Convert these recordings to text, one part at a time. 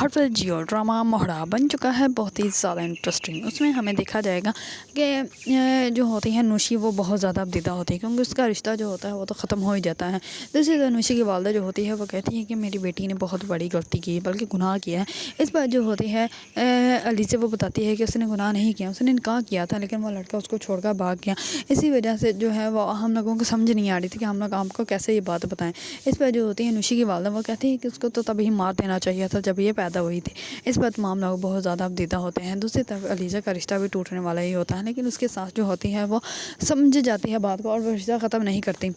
ہارپل Jio drama موہرا بن چکا ہے بہت ہی زیادہ انٹرسٹنگ۔ اس میں ہمیں دیکھا جائے گا کہ جو ہوتی ہے نوشی وہ بہت زیادہ ابدیدہ ہوتی ہے، کیونکہ اس کا رشتہ جو ہوتا ہے وہ تو ختم ہو ہی جاتا ہے۔ دوسری طرف نوشی کی والدہ جو ہوتی ہے وہ کہتی ہے کہ میری بیٹی نے بہت بڑی غلطی کی، بلکہ گناہ کیا ہے۔ اس بات جو ہوتی ہے علی سے وہ بتاتی ہے کہ اس نے گناہ نہیں کیا، اس نے نکاح کیا تھا لیکن وہ لڑکا اس کو چھوڑ کر بھاگ گیا۔ اسی وجہ سے جو ہے وہ ہم لوگوں کو سمجھ نہیں آ رہی تھی کہ ہم لوگ آپ کو کیسے یہ بات بتائیں۔ اس پر جو ہوتی ہے نوشی کی والدہ وہ کہتی ہے کہ اس کو تو تبھی مار دینا چاہیے تھا جب یہ پیدا ہوئی تھی۔ اس پر تمام لوگ بہت زیادہ ابدیدہ ہوتے ہیں۔ دوسری طرف علیزہ کا رشتہ بھی ٹوٹنے والا ہی ہوتا ہے، لیکن اس کے ساتھ جو ہوتی ہے وہ سمجھ جاتی ہے بات کو اور وہ رشتہ ختم نہیں کرتی۔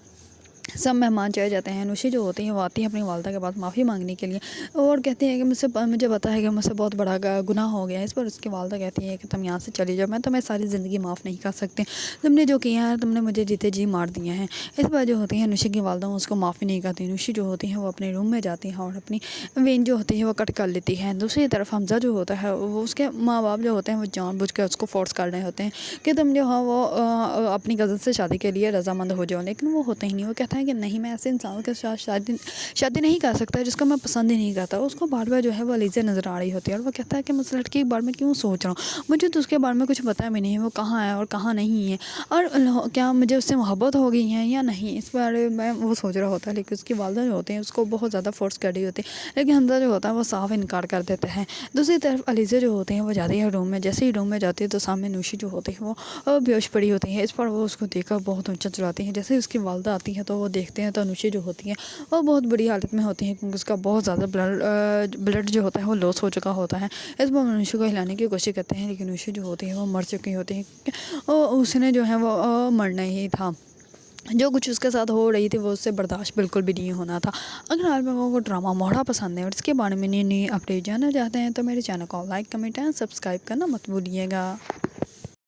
سب مہمان چلے جاتے ہیں۔ نوشی جو ہوتی ہے وہ آتی ہے اپنی والدہ کے پاس معافی مانگنے کے لیے اور کہتی ہے کہ مجھے پتا ہے کہ مجھ سے بہت بڑا گناہ ہو گیا ہے۔ اس پر اس کی والدہ کہتی ہے کہ تم یہاں سے چلی جاؤ، میں تمہیں ساری زندگی معاف نہیں کر سکتی، تم نے جو کیا ہے تم نے مجھے جیتے جی مار دیا ہے۔ اس پر جو ہوتی ہے نوشی کی والدہ اس کو معافی نہیں کرتی۔ نوشی جو ہوتی ہے وہ اپنے روم میں جاتی ہے اور اپنی وین جو ہوتی ہے وہ کٹ کر لیتی ہے۔ دوسری طرف حمزہ جو ہوتا ہے وہ اس کے ماں باپ جو ہوتے ہیں وہ جان بوجھ کر اس کو فورس کر رہے ہوتے ہیں کہ تم جو ہے وہ اپنی کزن سے شادی کے لیے رضامند ہو جاؤ، لیکن وہ ہوتا ہی نہیں۔ وہ کہتا ہے کہ نہیں، میں ایسے انسان کے ساتھ شادی نہیں کر سکتا جس کو میں پسند ہی نہیں کرتا۔ اس کو بار بار جو ہے وہ علیزہ نظر آ رہی ہوتی ہے اور وہ کہتا ہے کہ میں اس لڑکی کے بارے میں کیوں سوچ رہا ہوں، مجھے تو اس کے بارے میں کچھ پتا بھی نہیں ہے، وہ کہاں ہے اور کہاں نہیں ہے، اور کیا مجھے اس سے محبت ہو گئی ہے یا نہیں، اس بارے میں وہ سوچ رہا ہوتا ہے۔ لیکن اس کی والدہ جو ہوتے ہیں اس کو بہت زیادہ فورس کر رہی ہوتی ہے، لیکن حمزہ جو ہوتا ہے وہ صاف انکار کر دیتا ہے۔ دوسری طرف علیزہ جو ہوتے ہیں وہ جاتی ہے روم میں، جیسے ہی روم میں جاتی ہے تو سامنے نوشی جو ہوتی ہے وہ بیہوش پڑی ہوتی ہے۔ اس پر وہ اس کو دیکھ کر بہت اونچا چلاتی ہے۔ جیسے ہی اس کی والدہ آتی ہے تو وہ دیکھتے ہیں تو نوشی جو ہوتی ہے وہ بہت بری حالت میں ہوتی ہے، کیونکہ اس کا بہت زیادہ بلڈ جو ہوتا ہے وہ لاس ہو چکا ہوتا ہے۔ اس پر نوشی کو ہلانے کی کوشش کرتے ہیں، لیکن نوشی جو ہوتی ہے وہ مر چکی ہوتی ہے، اس نے جو ہے وہ مرنا ہی تھا۔ جو کچھ اس کے ساتھ ہو رہی تھی وہ اس سے برداشت بالکل بھی نہیں ہونا تھا۔ اگر آپ لوگوں کو ڈرامہ موہرا پسند ہے اور اس کے بارے میں نئی اپڈیٹ جاننا چاہتے ہیں تو میرے چینل کو لائک، کمنٹ اینڈ سبسکرائب کرنا مت بھولیے گا۔